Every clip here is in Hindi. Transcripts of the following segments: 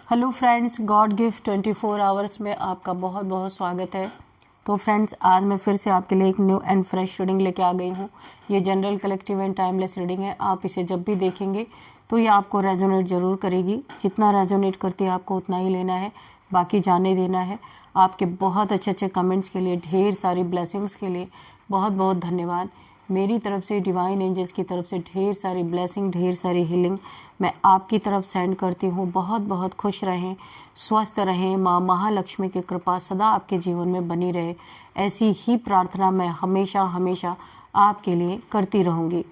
Hello friends, God gift 24 hours में आपका बहुत बहुत स्वागत है। तो फ्रेंड्स, आज मैं फिर से आपके लिए एक न्यू एंड फ्रेश रीडिंग लेके आ गई हूँ। ये general, collective and timeless reading है। आप इसे जब भी देखेंगे तो ये आपको रेजोनेट ज़रूर करेगी। जितना रेजोनेट करती है आपको उतना ही लेना है, बाकी जाने देना है। आपके बहुत अच्छे अच्छे कमेंट्स के लिए, ढेर सारी ब्लेसिंग्स के लिए बहुत बहुत धन्यवाद। मेरी तरफ से, डिवाइन एंजल्स की तरफ से ढेर सारी ब्लेसिंग, ढेर सारी हीलिंग मैं आपकी तरफ सेंड करती हूँ। बहुत बहुत खुश रहें, स्वस्थ रहें, माँ महालक्ष्मी की कृपा सदा आपके जीवन में बनी रहे। ऐसी ही प्रार्थना मैं हमेशा हमेशा आपके लिए करती रहूँगी।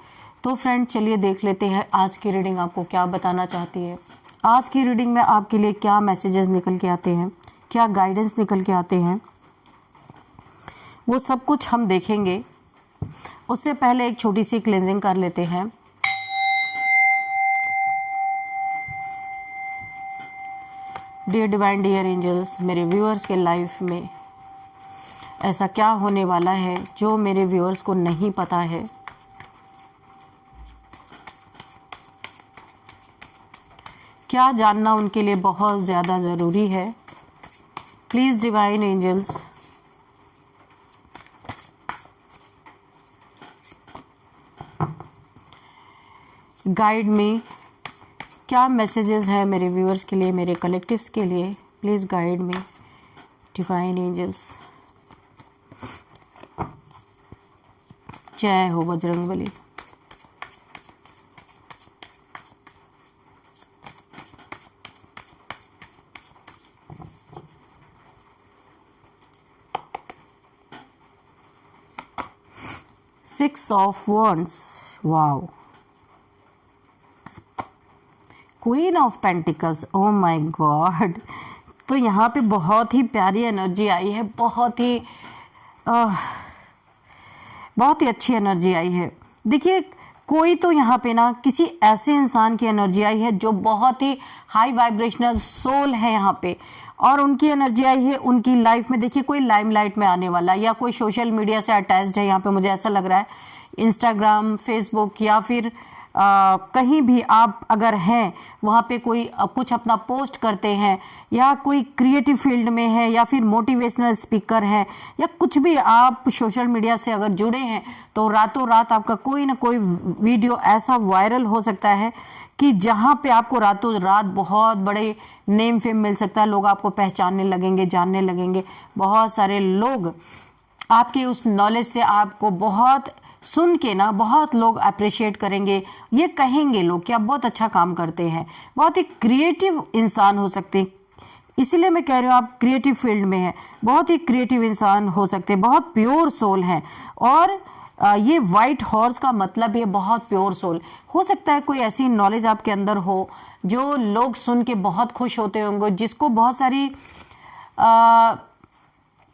तो फ्रेंड, चलिए देख लेते हैं आज की रीडिंग आपको क्या बताना चाहती है। आज की रीडिंग में आपके लिए क्या मैसेजेस निकल के आते हैं, क्या गाइडेंस निकल के आते हैं, वो सब कुछ हम देखेंगे। उससे पहले एक छोटी सी क्लेंजिंग कर लेते हैं। डियर डिवाइन, डियर एंजल्स, मेरे व्यूअर्स के लाइफ में ऐसा क्या होने वाला है जो मेरे व्यूअर्स को नहीं पता है। क्या जानना उनके लिए बहुत ज़्यादा ज़रूरी है। प्लीज़ डिवाइन एंजल्स, गाइड में क्या मैसेजेस है मेरे व्यूअर्स के लिए, मेरे कलेक्टिव्स के लिए। प्लीज़ गाइड में डिवाइन एंजल्स। जय हो Bajrangbali. Six of wands, wow. Queen of pentacles, oh my God. तो यहाँ पे बहुत ही प्यारी एनर्जी आई है, बहुत ही अच्छी एनर्जी आई है। देखिए, कोई तो यहाँ पे ना किसी ऐसे इंसान की एनर्जी आई है जो बहुत ही हाई वाइब्रेशनल सोल है यहाँ पे, और उनकी एनर्जी आई है उनकी लाइफ में। देखिए, कोई लाइमलाइट में आने वाला या कोई सोशल मीडिया से अटैच्ड है यहाँ पे, मुझे ऐसा लग रहा है। इंस्टाग्राम, फेसबुक या फिर कहीं भी आप अगर हैं वहाँ पे कोई कुछ अपना पोस्ट करते हैं, या कोई क्रिएटिव फील्ड में है, या फिर मोटिवेशनल स्पीकर हैं, या कुछ भी आप सोशल मीडिया से अगर जुड़े हैं, तो रातों रात आपका कोई ना कोई वीडियो ऐसा वायरल हो सकता है कि जहाँ पे आपको रातों रात बहुत बड़े नेम फेम मिल सकता है। लोग आपको पहचानने लगेंगे, जानने लगेंगे। बहुत सारे लोग आपके उस नॉलेज से, आपको बहुत सुन के ना, बहुत लोग अप्रिशिएट करेंगे। ये कहेंगे लोग कि आप बहुत अच्छा काम करते हैं, बहुत ही क्रिएटिव इंसान हो सकते हैं। इसलिए मैं कह रही हूँ, आप क्रिएटिव फील्ड में हैं, बहुत ही क्रिएटिव इंसान हो सकते हैं, बहुत प्योर सोल हैं। और ये वाइट हॉर्स का मतलब ये बहुत प्योर सोल हो सकता है। कोई ऐसी नॉलेज आपके अंदर हो जो लोग सुन के बहुत खुश होते होंगे, जिसको बहुत सारी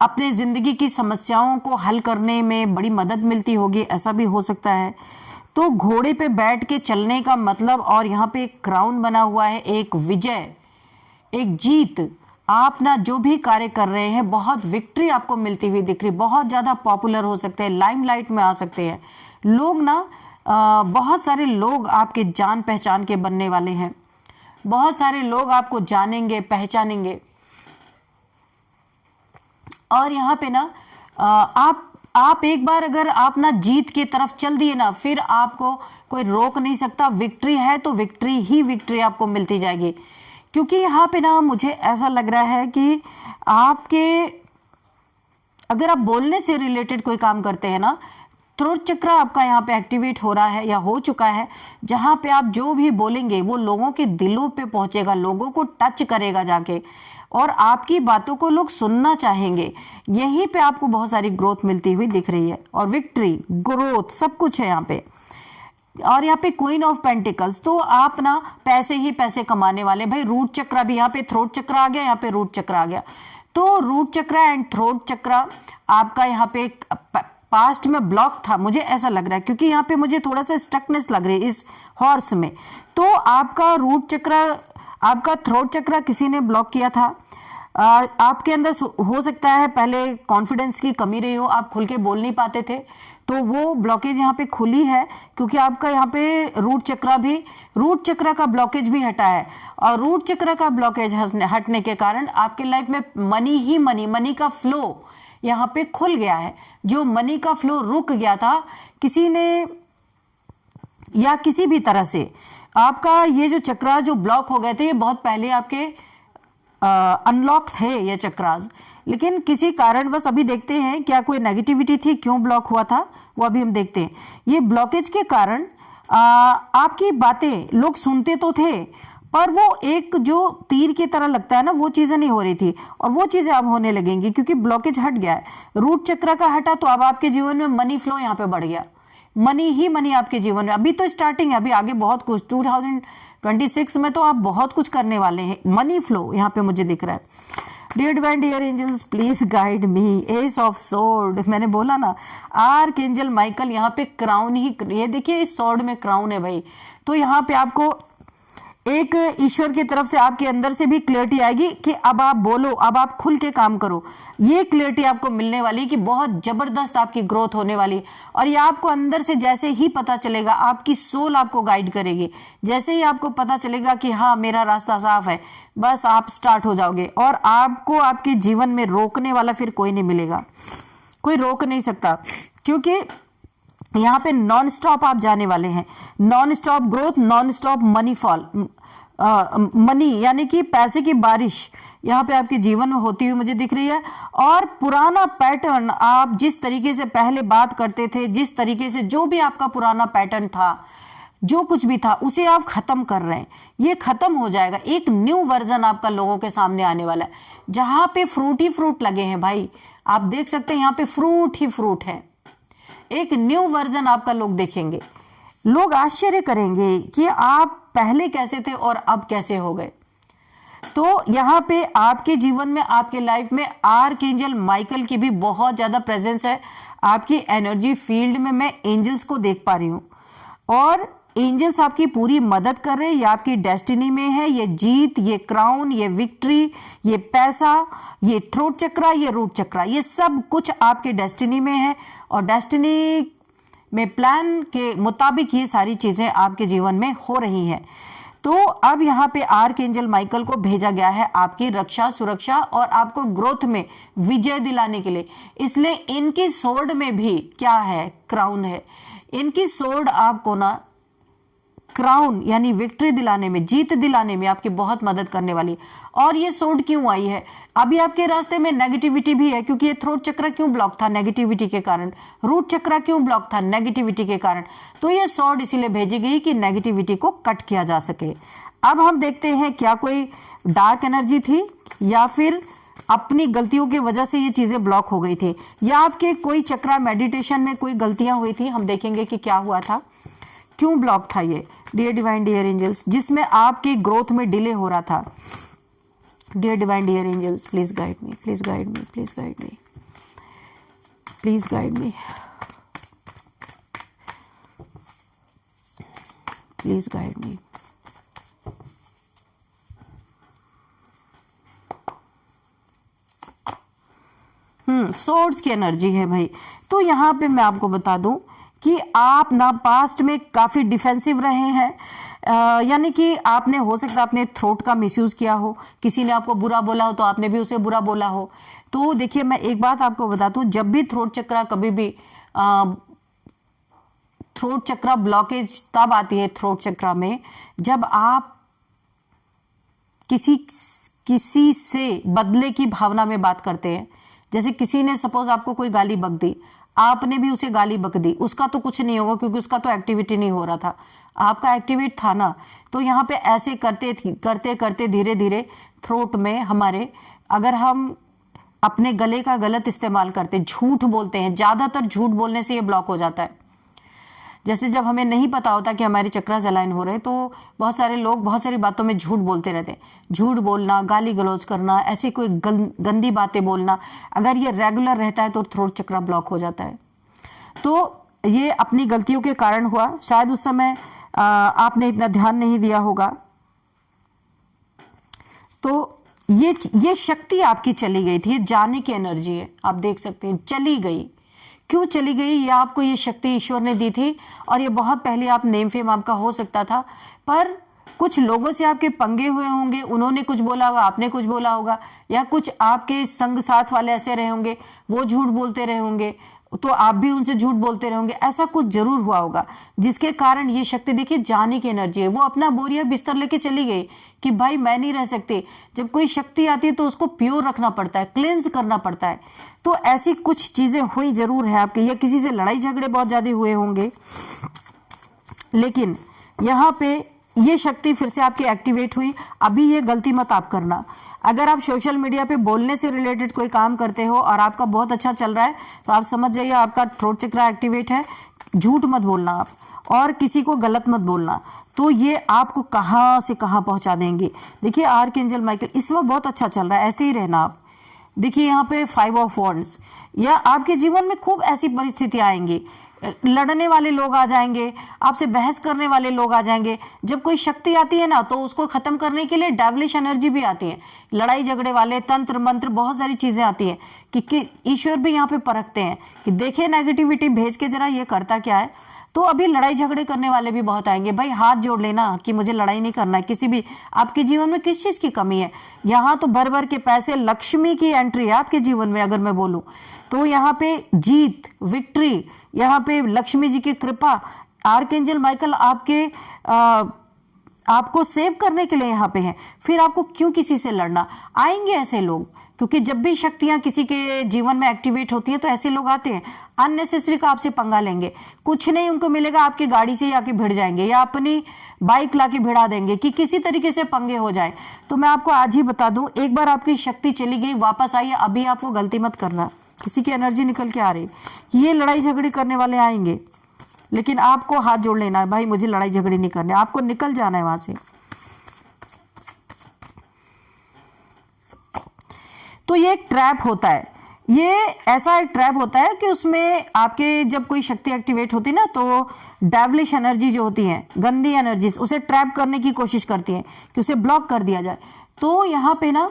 अपने ज़िंदगी की समस्याओं को हल करने में बड़ी मदद मिलती होगी, ऐसा भी हो सकता है। तो घोड़े पे बैठ के चलने का मतलब, और यहाँ पे एक क्राउन बना हुआ है, एक विजय, एक जीत। आप ना जो भी कार्य कर रहे हैं, बहुत विक्ट्री आपको मिलती हुई दिख रही। बहुत ज़्यादा पॉपुलर हो सकते हैं, लाइमलाइट में आ सकते हैं लोग ना। बहुत सारे लोग आपके जान पहचान के बनने वाले हैं। बहुत सारे लोग आपको जानेंगे, पहचानेंगे। और यहाँ पे ना आप एक बार अगर आप ना जीत की तरफ चल दिए ना, फिर आपको कोई रोक नहीं सकता। विक्ट्री है तो विक्ट्री ही विक्ट्री आपको मिलती जाएगी। क्योंकि यहाँ पे ना मुझे ऐसा लग रहा है कि आपके, अगर आप बोलने से रिलेटेड कोई काम करते हैं ना, थ्रोट चक्र आपका यहाँ पे एक्टिवेट हो रहा है या हो चुका है, जहाँ पे आप जो भी बोलेंगे वो लोगों के दिलों पे पहुंचेगा, लोगों को टच करेगा जाके, और आपकी बातों को लोग सुनना चाहेंगे। यहीं पे आपको बहुत सारी ग्रोथ मिलती हुई दिख रही है, और विक्ट्री, ग्रोथ, सब कुछ है यहाँ पे। और यहाँ पे क्वीन ऑफ पेंटिकल्स, तो आप ना पैसे ही पैसे कमाने वाले। भाई, रूट चक्र भी यहाँ पे, थ्रोट चक्र आ गया, यहाँ पे रूट चक्र आ गया। तो रूट चक्र एंड थ्रोट चक्र आपका यहाँ पे पास्ट में ब्लॉक था, मुझे ऐसा लग रहा है, क्योंकि यहाँ पे मुझे थोड़ा सा स्टकनेस लग रही है इस हॉर्स में। तो आपका रूट चक्र, आपका थ्रोट चक्र किसी ने ब्लॉक किया था। आपके अंदर हो सकता है पहले कॉन्फिडेंस की कमी रही हो, आप खुल के बोल नहीं पाते थे, तो वो ब्लॉकेज यहाँ पे खुली है क्योंकि आपका यहाँ पे रूट चक्र का ब्लॉकेज भी हटा है। और रूट चक्र का ब्लॉकेज हटने के कारण आपके लाइफ में मनी का फ्लो यहाँ पे खुल गया है। जो मनी का फ्लो रुक गया था किसी ने या किसी भी तरह से, आपका ये जो चक्रा जो ब्लॉक हो गए थे ये बहुत पहले आपके अनलॉक थे ये चक्रास, लेकिन किसी कारणवश अभी देखते हैं क्या कोई नेगेटिविटी थी, क्यों ब्लॉक हुआ था वो अभी हम देखते हैं। ये ब्लॉकेज के कारण आपकी बातें लोग सुनते तो थे पर वो एक जो तीर की तरह लगता है ना वो चीजें नहीं हो रही थी, और वो चीजें अब होने लगेंगी क्योंकि ब्लॉकेज हट गया है। रूट चक्र का हटा तो अब आपके जीवन में मनी फ्लो यहाँ पे बढ़ गया, मनी आपके जीवन में। अभी तो स्टार्टिंग है, अभी आगे बहुत कुछ 2026 में तो आप बहुत कुछ करने वाले हैं। मनी फ्लो यहाँ पे मुझे दिख रहा है। Dear divine dear angels please guide me. Ace of sword, मैंने बोला ना आर्क एंजल माइकल यहाँ पे क्राउन ही, ये देखिए इस सोर्ड में क्राउन है भाई। तो यहाँ पे आपको एक ईश्वर की तरफ से आपके अंदर से भी क्लियरिटी आएगी कि अब आप बोलो, अब आप खुल के काम करो। ये क्लियरिटी आपको मिलने वाली कि बहुत जबरदस्त आपकी ग्रोथ होने वाली, और ये आपको अंदर से जैसे ही पता चलेगा, आपकी सोल आपको गाइड करेगी। जैसे ही आपको पता चलेगा कि हाँ मेरा रास्ता साफ है, बस आप स्टार्ट हो जाओगे और आपको आपके जीवन में रोकने वाला फिर कोई नहीं मिलेगा, कोई रोक नहीं सकता, क्योंकि यहाँ पे नॉन स्टॉप आप जाने वाले हैं। Non stop growth, non stop money fall, money यानी कि पैसे की बारिश यहाँ पे आपके जीवन में होती हुई मुझे दिख रही है। और पुराना पैटर्न, आप जिस तरीके से पहले बात करते थे, जिस तरीके से जो भी आपका पुराना पैटर्न था, जो कुछ भी था उसे आप खत्म कर रहे हैं, ये खत्म हो जाएगा। एक न्यू वर्जन आपका लोगों के सामने आने वाला है जहां पे फ्रूट ही फ्रूट लगे हैं भाई। आप देख सकते हैं यहाँ पे फ्रूट ही फ्रूट है। एक न्यू वर्जन आपका लोग देखेंगे, लोग आश्चर्य करेंगे कि आप पहले कैसे थे और अब कैसे हो गए। तो यहाँ पे आपके जीवन में, आपके लाइफ में आर्कएंजल माइकल की भी बहुत ज्यादा प्रेजेंस है। आपकी एनर्जी फील्ड में मैं एंजल्स को देख पा रही हूँ और एंजल्स आपकी पूरी मदद कर रहे हैं। ये आपकी डेस्टिनी में है, ये जीत, ये क्राउन, ये विक्ट्री, ये पैसा, ये थ्रोट चक्रा, ये रूट चक्रा, ये सब कुछ आपके डेस्टिनी में है। और डेस्टिनी में प्लान के मुताबिक ये सारी चीजें आपके जीवन में हो रही हैं। तो अब यहाँ पे आर्कएंजल माइकल को भेजा गया है आपकी रक्षा, सुरक्षा और आपको ग्रोथ में विजय दिलाने के लिए। इसलिए इनकी सोर्ड में भी क्या है, क्राउन है। इनकी सोर्ड आपको ना क्राउन यानी विक्ट्री दिलाने में, जीत दिलाने में आपकी बहुत मदद करने वाली। और ये सोर्ड क्यों आई है, अभी आपके रास्ते में नेगेटिविटी भी है क्योंकि ये थ्रोट चक्र क्यों ब्लॉक था, नेगेटिविटी के कारण। रूट चक्र क्यों ब्लॉक था, नेगेटिविटी के कारण। तो ये सोर्ड इसीलिए भेजी गई कि नेगेटिविटी को कट किया जा सके। अब हम देखते हैं क्या कोई डार्क एनर्जी थी या फिर अपनी गलतियों की वजह से ये चीजें ब्लॉक हो गई थी, या आपके कोई चक्रा मेडिटेशन में कोई गलतियां हुई थी। हम देखेंगे कि क्या हुआ था, क्यों ब्लॉक था ये। डियर डिवाइन डियर एंजल्स, जिसमें आपकी ग्रोथ में डिले हो रहा था। Dear divine dear angels please guide me, please guide me, please guide me, please guide me, please guide me. Swords की एनर्जी है भाई। तो यहां पे मैं आपको बता दूं कि आप ना पास्ट में काफी डिफेंसिव रहे हैं, यानी कि आपने, हो सकता है आपने थ्रोट का मिसयूज किया हो, किसी ने आपको बुरा बोला हो तो आपने भी उसे बुरा बोला हो। तो देखिए मैं एक बात आपको बताता हूं, जब भी थ्रोट चक्रा, कभी भी थ्रोट चक्रा ब्लॉकेज तब आती है थ्रोट चक्रा में जब आप किसी से बदले की भावना में बात करते हैं। जैसे किसी ने सपोज आपको कोई गाली बक दी, आपने भी उसे गाली बक दी, उसका तो कुछ नहीं होगा क्योंकि उसका तो एक्टिविटी नहीं हो रहा था, आपका एक्टिवेट था ना। तो यहाँ पे ऐसे करते करते धीरे धीरे थ्रोट में हमारे, अगर हम अपने गले का गलत इस्तेमाल करते, झूठ बोलते हैं, ज्यादातर झूठ बोलने से ये ब्लॉक हो जाता है। जैसे जब हमें नहीं पता होता कि हमारे चक्रास अलाइन हो रहे, तो बहुत सारे लोग बहुत सारी बातों में झूठ बोलते रहते हैं। झूठ बोलना, गाली गलौज करना, ऐसी कोई गंदी बातें बोलना, अगर ये रेगुलर रहता है तो थ्रोट चक्रा ब्लॉक हो जाता है। तो ये अपनी गलतियों के कारण हुआ, शायद उस समय आपने इतना ध्यान नहीं दिया होगा। तो ये शक्ति आपकी चली गई थी, ये जाने की एनर्जी है, आप देख सकते हैं चली गई। क्यों चली गई? ये आपको ये शक्ति ईश्वर ने दी थी और ये बहुत पहले आप नेम फेम आपका हो सकता था, पर कुछ लोगों से आपके पंगे हुए होंगे, उन्होंने कुछ बोला होगा, आपने कुछ बोला होगा, या कुछ आपके संग साथ वाले ऐसे रहे होंगे, वो झूठ बोलते रहे होंगे तो आप भी उनसे झूठ बोलते रहे होंगे, ऐसा कुछ जरूर हुआ होगा जिसके कारण ये शक्ति, देखिए जाने की एनर्जी है। वो अपना बोरिया बिस्तर लेके चली गई कि भाई मैं नहीं रह सकती। जब कोई शक्ति आती है तो उसको प्योर रखना पड़ता है, क्लेंस करना पड़ता है। तो ऐसी कुछ चीजें हुई जरूर है आपके, या किसी से लड़ाई झगड़े बहुत ज्यादा हुए होंगे, लेकिन यहाँ पे ये शक्ति फिर से आपकी एक्टिवेट हुई। अभी ये गलती मत आप करना, अगर आप सोशल मीडिया पे बोलने से रिलेटेड कोई काम करते हो और आपका बहुत अच्छा चल रहा है तो आप समझ जाइए आपका थ्रोट चक्र एक्टिवेट है। झूठ मत बोलना आप, और किसी को गलत मत बोलना, तो ये आपको कहाँ से कहाँ पहुंचा देंगे। देखिए आर्कएंजल माइकल इस वक्त बहुत अच्छा चल रहा है, ऐसे ही रहना आप। देखिए यहाँ पे 5 ऑफ वॉन्ड्स, या आपके जीवन में खूब ऐसी परिस्थितियां आएंगी, लड़ने वाले लोग आ जाएंगे, आपसे बहस करने वाले लोग आ जाएंगे। जब कोई शक्ति आती है ना तो उसको खत्म करने के लिए डेविलिश एनर्जी भी आती है, लड़ाई झगड़े वाले तंत्र मंत्र बहुत सारी चीजें आती हैं कि ईश्वर भी यहाँ पे परखते हैं कि देखिए नेगेटिविटी भेज के जरा ये करता क्या है। तो अभी लड़ाई झगड़े करने वाले भी बहुत आएंगे। भाई हाथ जोड़ लेना कि मुझे लड़ाई नहीं करना है। किसी भी आपके जीवन में किस चीज की कमी है, यहाँ तो भर भर के पैसे, लक्ष्मी की एंट्री है आपके जीवन में। अगर मैं बोलूं तो यहाँ पे जीत, विक्ट्री, यहाँ पे लक्ष्मी जी की कृपा, आर्कएंजल माइकल आपको सेव करने के लिए यहाँ पे है। फिर आपको क्यों किसी से लड़ना, आएंगे ऐसे लोग, क्योंकि जब भी शक्तियां किसी के जीवन में एक्टिवेट होती हैं तो ऐसे लोग आते हैं, अननेसेसरी का आपसे पंगा लेंगे। कुछ नहीं उनको मिलेगा, आपकी गाड़ी से ही आके भिड़ जाएंगे या अपनी बाइक लाके भिड़ा देंगे कि किसी तरीके से पंगे हो जाए। तो मैं आपको आज ही बता दूं, एक बार आपकी शक्ति चली गई, वापस आई, अभी आप वो गलती मत करना। किसी की एनर्जी निकल के आ रही कि ये लड़ाई झगड़ी करने वाले आएंगे, लेकिन आपको हाथ जोड़ लेना है, भाई मुझे लड़ाई झगड़ी नहीं करनी, आपको निकल जाना है वहां से। तो ये एक ट्रैप होता है, ये ऐसा एक ट्रैप होता है कि उसमें आपके जब कोई शक्ति एक्टिवेट होती है ना तो डेविलिश एनर्जी जो होती है, गंदी एनर्जी, उसे ट्रैप करने की कोशिश करती है कि उसे ब्लॉक कर दिया जाए। तो यहाँ पे ना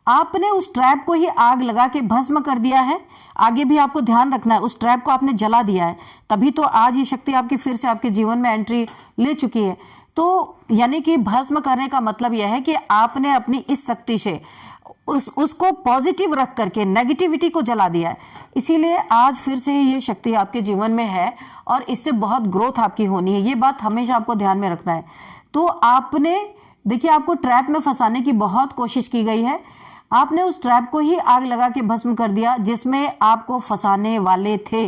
आपने उस ट्रैप को ही आग लगा के भस्म कर दिया है। आगे भी आपको ध्यान रखना है, उस ट्रैप को आपने जला दिया है, तभी तो आज ये शक्ति आपकी फिर से आपके जीवन में एंट्री ले चुकी है। तो यानी कि भस्म करने का मतलब यह है कि आपने अपनी इस शक्ति से उसको पॉजिटिव रख करके नेगेटिविटी को जला दिया है। इसीलिए आज फिर से ये शक्ति आपके जीवन में है और इससे बहुत ग्रोथ आपकी होनी है। ये बात हमेशा आपको ध्यान में रखना है। तो आपने देखिए, आपको ट्रैप में फंसाने की बहुत कोशिश की गई है, आपने उस ट्रैप को ही आग लगा के भस्म कर दिया जिसमें आपको फंसाने वाले थे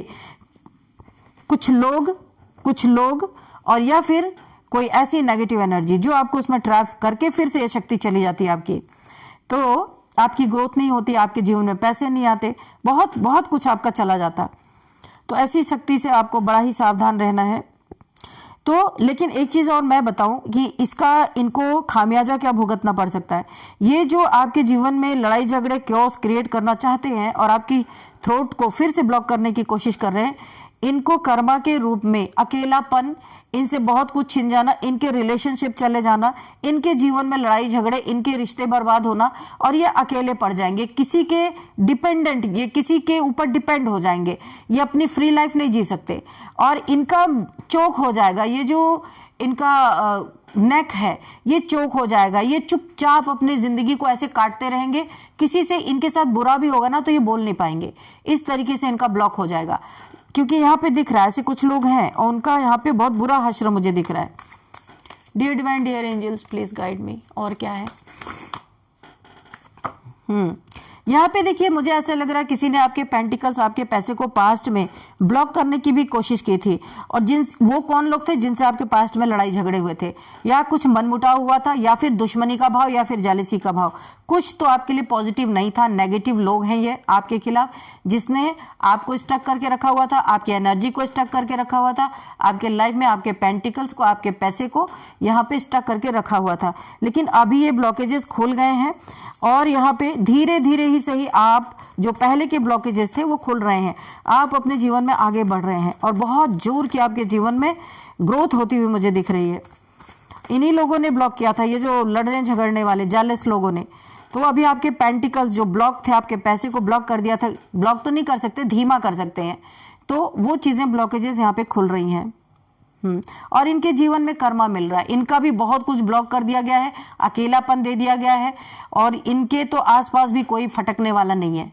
कुछ लोग और या फिर कोई ऐसी नेगेटिव एनर्जी जो आपको उसमें ट्रैप करके फिर से ये शक्ति चली जाती है आपकी। तो आपकी ग्रोथ नहीं होती, आपके जीवन में पैसे नहीं आते, बहुत बहुत कुछ आपका चला जाता। तो ऐसी शक्ति से आपको बड़ा ही सावधान रहना है। तो लेकिन एक चीज और मैं बताऊं कि इनको खामियाजा क्या भुगतना पड़ सकता है। ये जो आपके जीवन में लड़ाई झगड़े क्योस क्रिएट करना चाहते हैं और आपकी थ्रोट को फिर से ब्लॉक करने की कोशिश कर रहे हैं, इनको कर्मा के रूप में अकेलापन, इनसे बहुत कुछ छिन जाना, इनके रिलेशनशिप चले जाना, इनके जीवन में लड़ाई झगड़े, इनके रिश्ते बर्बाद होना और ये अकेले पड़ जाएंगे, किसी के डिपेंडेंट, ये किसी के ऊपर डिपेंड हो जाएंगे, ये अपनी फ्री लाइफ नहीं जी सकते और इनका चोक हो जाएगा, ये जो इनका नेक है ये चोक हो जाएगा, ये चुपचाप अपनी जिंदगी को ऐसे काटते रहेंगे, किसी से इनके साथ बुरा भी होगा ना तो ये बोल नहीं पाएंगे, इस तरीके से इनका ब्लॉक हो जाएगा। क्योंकि यहाँ पे दिख रहा है ऐसे कुछ लोग हैं और उनका यहाँ पे बहुत बुरा हश्र मुझे दिख रहा है। Dear divine, dear angels, please guide me. और क्या है यहाँ पे देखिए, मुझे ऐसा लग रहा है किसी ने आपके पेंटिकल्स, आपके पैसे को पास्ट में ब्लॉक करने की भी कोशिश की थी और वो कौन लोग थे जिनसे आपके पास्ट में लड़ाई झगड़े हुए थे, या कुछ मनमुटाव हुआ था, या फिर दुश्मनी का भाव, या फिर जेलसी का भाव, कुछ तो आपके लिए पॉजिटिव नहीं था। नेगेटिव लोग हैं ये आपके खिलाफ, जिसने आपको स्टक करके रखा हुआ था, आपकी एनर्जी को स्टक करके रखा हुआ था, आपके लाइफ में आपके पेंटिकल्स को, आपके पैसे को यहाँ पे स्टक करके रखा हुआ था। लेकिन अभी ये ब्लॉकेजेस खुल गए हैं और यहाँ पे धीरे धीरे ही सही आप जो पहले के ब्लॉकेजेस थे वो खुल रहे हैं, आप अपने जीवन में आगे बढ़ रहे हैं और बहुत जोर की आपके जीवन में ग्रोथ होती हुई मुझे दिख रही है। इन्हीं लोगों ने ब्लॉक किया था, ये जो लड़ने झगड़ने वाले जेलस लोगों ने, तो अभी आपके पेंटिकल्स जो ब्लॉक थे, आपके पैसे को ब्लॉक कर दिया था, ब्लॉक तो नहीं कर सकते, धीमा कर सकते हैं, तो वो चीजें ब्लॉकेजेस यहाँ पे खुल रही हैं। और इनके जीवन में कर्मा मिल रहा है, इनका भी बहुत कुछ ब्लॉक कर दिया गया है, अकेलापन दे दिया गया है, और इनके तो आसपास भी कोई फटकने वाला नहीं है,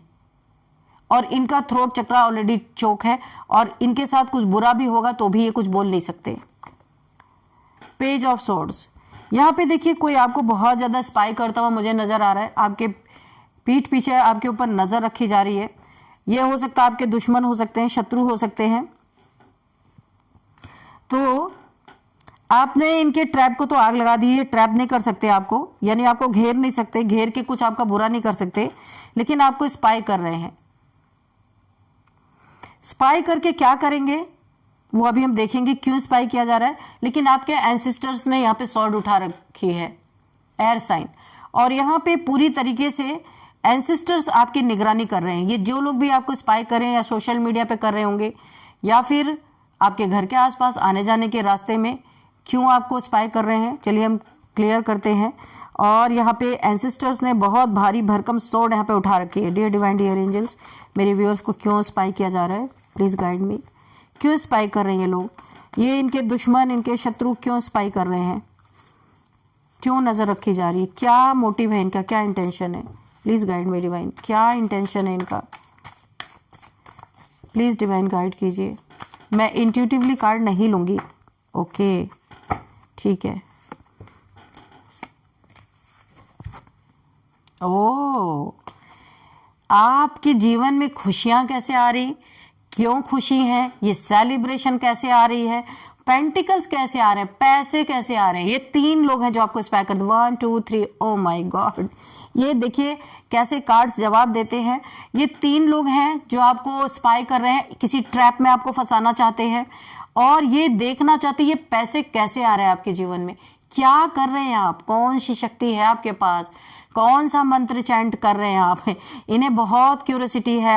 और इनका थ्रोट चक्र ऑलरेडी चोक है, और इनके साथ कुछ बुरा भी होगा तो भी ये कुछ बोल नहीं सकते। पेज ऑफ सोर्ड्स, यहाँ पे देखिए कोई आपको बहुत ज्यादा स्पाई करता हुआ मुझे नजर आ रहा है, आपके पीठ पीछे आपके ऊपर नजर रखी जा रही है। ये हो सकता है आपके दुश्मन हो सकते हैं, शत्रु हो सकते हैं। तो आपने इनके ट्रैप को तो आग लगा दी है, ट्रैप नहीं कर सकते आपको, यानी आपको घेर नहीं सकते, घेर के कुछ आपका बुरा नहीं कर सकते, लेकिन आपको स्पाई कर रहे हैं। स्पाई करके क्या करेंगे वो अभी हम देखेंगे, क्यों स्पाई किया जा रहा है। लेकिन आपके एंसेस्टर्स ने यहाँ पे स्वॉर्ड उठा रखी है, एयर साइन, और यहाँ पे पूरी तरीके से एंसेस्टर्स आपकी निगरानी कर रहे हैं। ये जो लोग भी आपको स्पाई करें या सोशल मीडिया पे कर रहे होंगे या फिर आपके घर के आसपास आने जाने के रास्ते में क्यों आपको स्पाई कर रहे हैं, चलिए हम क्लियर करते हैं। और यहाँ पे एंसेस्टर्स ने बहुत भारी भरकम स्वॉर्ड यहाँ पे उठा रखी है। डियर डिवाइन डियर एंजल्स, मेरे व्यूअर्स को क्यों स्पाई किया जा रहा है, प्लीज गाइड मी। क्यों स्पाई कर रहे हैं ये लोग, ये इनके दुश्मन, इनके शत्रु क्यों स्पाई कर रहे हैं, क्यों नजर रखी जा रही है, क्या मोटिव है इनका, क्या इंटेंशन है, प्लीज गाइड मी डिवाइन, क्या इंटेंशन है इनका, प्लीज डिवाइन गाइड कीजिए। मैं इंट्यूटिवली कार्ड नहीं लूंगी, ओके ठीक है। ओ, आपके जीवन में खुशियां कैसे आ रही, क्यों खुशी है, ये सेलिब्रेशन कैसे आ रही है, पेंटिकल्स कैसे आ रहे हैं, पैसे कैसे आ रहे हैं। ये 3 लोग हैं जो आपको स्पाई कर दो, 1 2 3, ओ माय गॉड, ये देखिए कैसे कार्ड्स जवाब देते हैं। ये 3 लोग हैं जो आपको स्पाई कर रहे हैं, किसी ट्रैप में आपको फंसाना चाहते हैं, और ये देखना चाहते हैं ये पैसे कैसे आ रहे हैं आपके जीवन में, क्या कर रहे हैं आप, कौन सी शक्ति है आपके पास, कौन सा मंत्र चैंट कर रहे हैं आप। इन्हें बहुत क्यूरियोसिटी है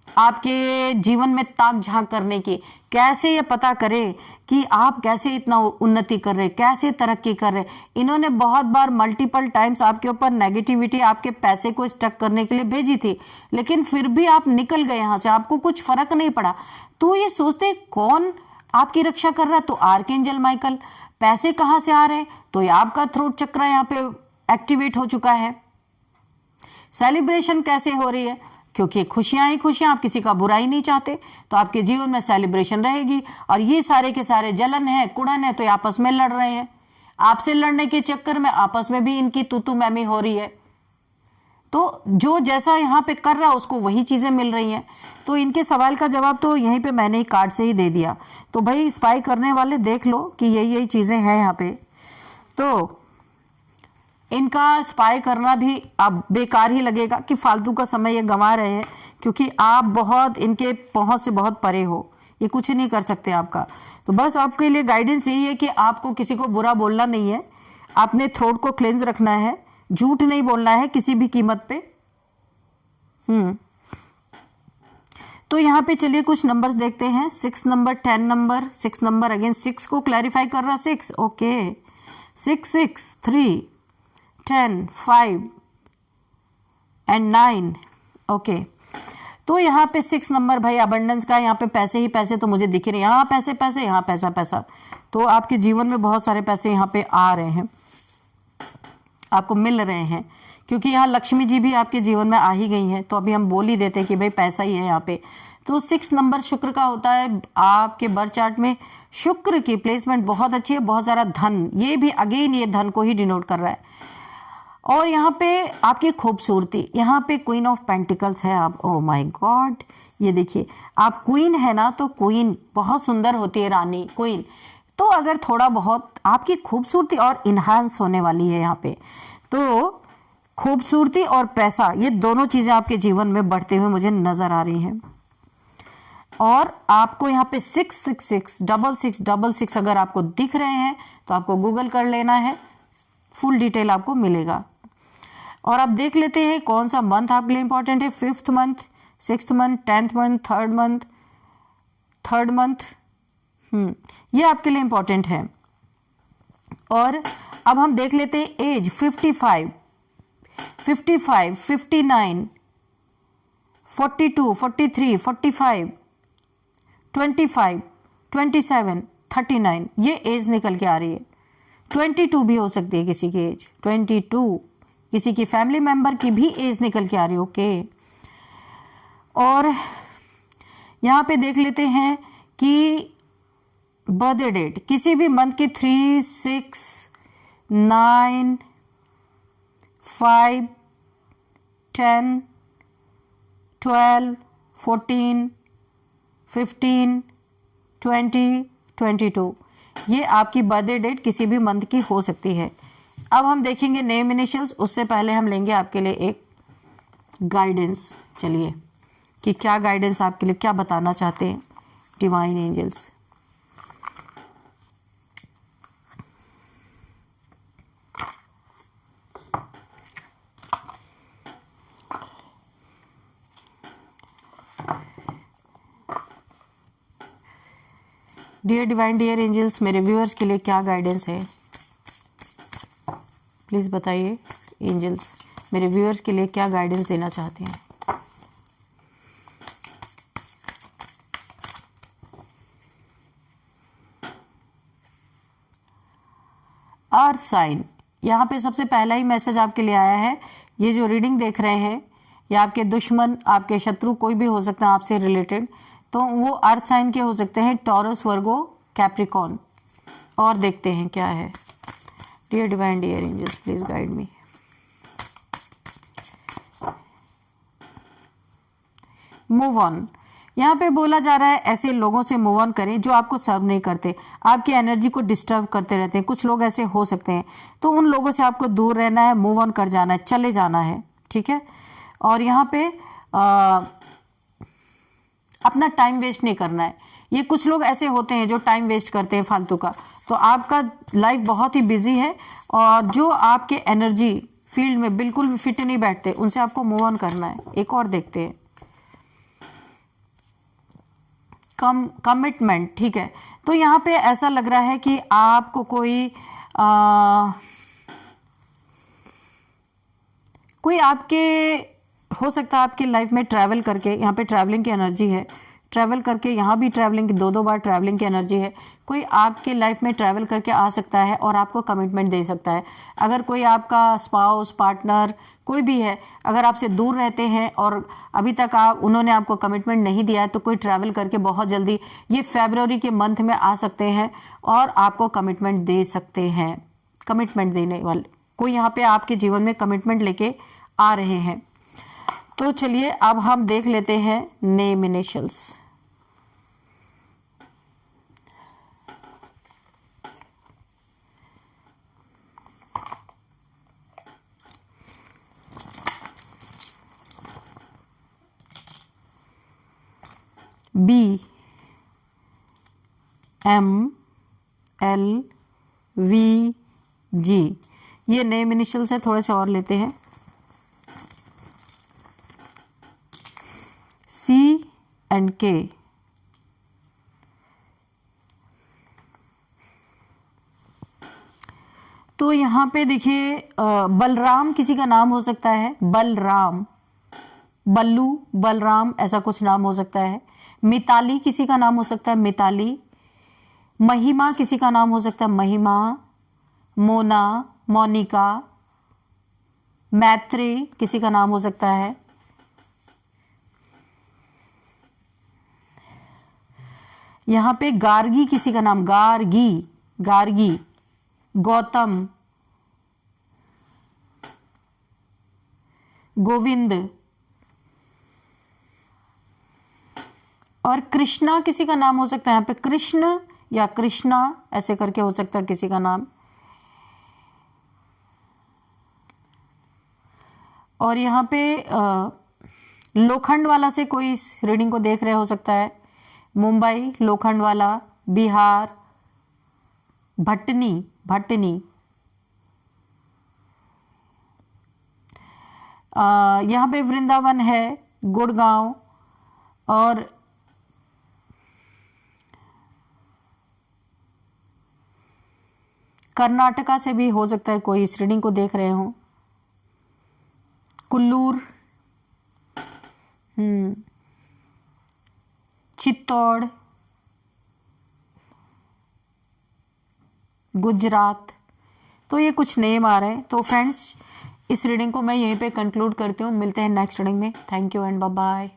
आपके जीवन में ताक झांक करने की, कैसे ये पता करें कि आप कैसे इतना उन्नति कर रहे, कैसे तरक्की कर रहे। इन्होंने बहुत बार मल्टीपल टाइम्स आपके ऊपर नेगेटिविटी, आपके पैसे को स्टक करने के लिए भेजी थी, लेकिन फिर भी आप निकल गए यहाँ से, आपको कुछ फर्क नहीं पड़ा। तो ये सोचते कौन आपकी रक्षा कर रहा है, तो आर्कएंजल माइकल। पैसे कहाँ से आ रहे हैं, तो ये आपका थ्रोट चक्र यहाँ पे एक्टिवेट हो चुका है। सेलिब्रेशन कैसे हो रही है, क्योंकि खुशियां ही खुशियां, आप किसी का बुराई नहीं चाहते, तो आपके जीवन में सेलिब्रेशन रहेगी। और ये सारे के सारे जलन है, कुड़न है, तो ये आपस में लड़ रहे हैं, आपसे लड़ने के चक्कर में आपस में भी इनकी तूतू मैमी हो रही है। तो जो जैसा यहाँ पे कर रहा है उसको वही चीजें मिल रही हैं। तो इनके सवाल का जवाब तो यहीं पे मैंने ही कार्ड से ही दे दिया। तो भाई स्पाई करने वाले देख लो कि यही चीजें हैं यहाँ पे। तो इनका स्पाई करना भी अब बेकार ही लगेगा कि फालतू का समय ये गंवा रहे हैं, क्योंकि आप बहुत इनके पहुंच से बहुत परे हो, ये कुछ नहीं कर सकते आपका। तो बस आपके लिए गाइडेंस यही है कि आपको किसी को बुरा बोलना नहीं है, आपने थ्रोट को क्लेंज रखना है, झूठ नहीं बोलना है किसी भी कीमत पे। तो यहाँ पे चलिए कुछ नंबर्स देखते हैं। 6 नंबर, 10 नंबर, 6 नंबर, अगेन 6 को क्लैरिफाई कर रहा, 6 ओके, 6 6 3 10 5 एंड 9 ओके। तो यहाँ पे 6 नंबर भाई अबंडेंस का, यहाँ पे पैसे ही पैसे तो मुझे दिख रहे हैं, यहाँ पैसे पैसे, यहाँ पैसा पैसा। तो आपके जीवन में बहुत सारे पैसे यहाँ पे आ रहे हैं, आपको मिल रहे हैं, क्योंकि यहाँ लक्ष्मी जी भी आपके जीवन में आ ही गई हैं। तो अभी हम बोल ही देते हैं कि भाई पैसा ही है यहाँ पे। तो 6 नंबर शुक्र का होता है। आपके बर्थ चार्ट में शुक्र की प्लेसमेंट बहुत अच्छी है, बहुत सारा धन, ये भी अगेन ये धन को ही डिनोट कर रहा है। और यहाँ पे आपकी खूबसूरती, यहाँ पे क्वीन ऑफ पेंटिकल्स है आप, ओह माय गॉड, ये देखिए आप क्वीन है ना, तो क्वीन बहुत सुंदर होती है, रानी क्वीन। तो अगर थोड़ा बहुत आपकी खूबसूरती और इन्हांस होने वाली है यहाँ पे, तो खूबसूरती और पैसा, ये दोनों चीजें आपके जीवन में बढ़ते हुए मुझे नजर आ रही हैं। और आपको यहाँ पे 666 66 अगर आपको दिख रहे हैं तो आपको गूगल कर लेना है, फुल डिटेल आपको मिलेगा। और आप देख लेते हैं कौन सा मंथ आपके लिए इंपॉर्टेंट है। 5th month, 6th month, 10th month, 3rd month, ये आपके लिए इंपॉर्टेंट है। और अब हम देख लेते हैं एज 55, 55, 59, 42, 43, 45, 25, 27, 39, ये एज निकल के आ रही है। 22 भी हो सकती है किसी की एज, 22 किसी की फैमिली मेंबर की भी एज निकल के आ रही है। ओके, और यहाँ पे देख लेते हैं कि बर्थडे डेट किसी भी मंथ की 3, 6, 9, 5, 10, 12, 14, 15, 20, 22, ये आपकी बर्थडे डेट किसी भी मंथ की हो सकती है। अब हम देखेंगे नेम इनिशियल्स, उससे पहले हम लेंगे आपके लिए एक गाइडेंस। चलिए कि क्या गाइडेंस आपके लिए क्या बताना चाहते हैं divine angels. Dear divine, dear angels, मेरे व्यूअर्स के लिए क्या गाइडेंस है, प्लीज़ बताइए। एंजल्स मेरे व्यूअर्स के लिए क्या गाइडेंस देना चाहते हैं। अर्थ साइन, यहाँ पे सबसे पहला ही मैसेज आपके लिए आया है। ये जो रीडिंग देख रहे हैं, या आपके दुश्मन, आपके शत्रु कोई भी हो सकता है आपसे रिलेटेड, तो वो अर्थ साइन के हो सकते हैं, टॉरस, वर्गो, कैप्रिकॉन। और देखते हैं क्या है। Dear divine, dear angels, please guide me. Move on, यहाँ पे बोला जा रहा है ऐसे लोगों से मूव ऑन करें जो आपको सर्व नहीं करते, आपकी एनर्जी को डिस्टर्ब करते रहते हैं। कुछ लोग ऐसे हो सकते हैं, तो उन लोगों से आपको दूर रहना है, मूव ऑन कर जाना है, चले जाना है, ठीक है। और यहाँ पे अपना टाइम वेस्ट नहीं करना है। ये कुछ लोग ऐसे होते हैं जो टाइम वेस्ट करते हैं फालतू का, तो आपका लाइफ बहुत ही बिजी है, और जो आपके एनर्जी फील्ड में बिल्कुल भी फिट नहीं बैठते, उनसे आपको मूव ऑन करना है। एक और देखते हैं, कमिटमेंट, ठीक है। तो यहाँ पे ऐसा लग रहा है कि आपको कोई आपके हो सकता है आपकी लाइफ में ट्रैवल करके, यहाँ पे ट्रैवलिंग की एनर्जी है, ट्रैवल करके, यहाँ भी ट्रैवलिंग, दो बार ट्रैवलिंग की एनर्जी है। कोई आपके लाइफ में ट्रैवल करके आ सकता है और आपको कमिटमेंट दे सकता है। अगर कोई आपका स्पाउस, पार्टनर कोई भी है, अगर आपसे दूर रहते हैं और अभी तक उन्होंने आपको कमिटमेंट नहीं दिया है, तो कोई ट्रैवल करके बहुत जल्दी ये फरवरी के मंथ में आ सकते हैं और आपको कमिटमेंट दे सकते हैं। कमिटमेंट देने वाले कोई यहाँ पे आपके जीवन में कमिटमेंट लेके आ रहे हैं। तो चलिए अब हम देख लेते हैं name initials. B, M, L, V, G, ये नेम इनिशियल्स है। थोड़े से और लेते हैं। C and K, तो यहाँ पे देखिए बलराम किसी का नाम हो सकता है, बलराम, बल्लू, बलराम, ऐसा कुछ नाम हो सकता है। मिताली किसी का नाम हो सकता है, मिताली। महिमा किसी का नाम हो सकता है, महिमा। मोना, मोनिका। मैत्री किसी का नाम हो सकता है। यहाँ पे गार्गी किसी का नाम, गार्गी, गार्गी। गौतम, गोविंद और कृष्णा किसी का नाम हो सकता है। यहाँ पे कृष्ण या कृष्णा ऐसे करके हो सकता है किसी का नाम। और यहाँ पे लोखंड वाला से कोई इस रीडिंग को देख रहे हो सकता है। मुंबई, लोखंड वाला, बिहार, भटनी, भटनी। यहाँ पे वृंदावन है, गुड़गांव और कर्नाटका से भी हो सकता है कोई इस रीडिंग को देख रहे हो। कुल्लूर, चित्तौड़, गुजरात, तो ये कुछ नेम आ रहे हैं। तो फ्रेंड्स, इस रीडिंग को मैं यहीं पे कंक्लूड करती हूँ। मिलते हैं नेक्स्ट रीडिंग में। Thank you and bye bye.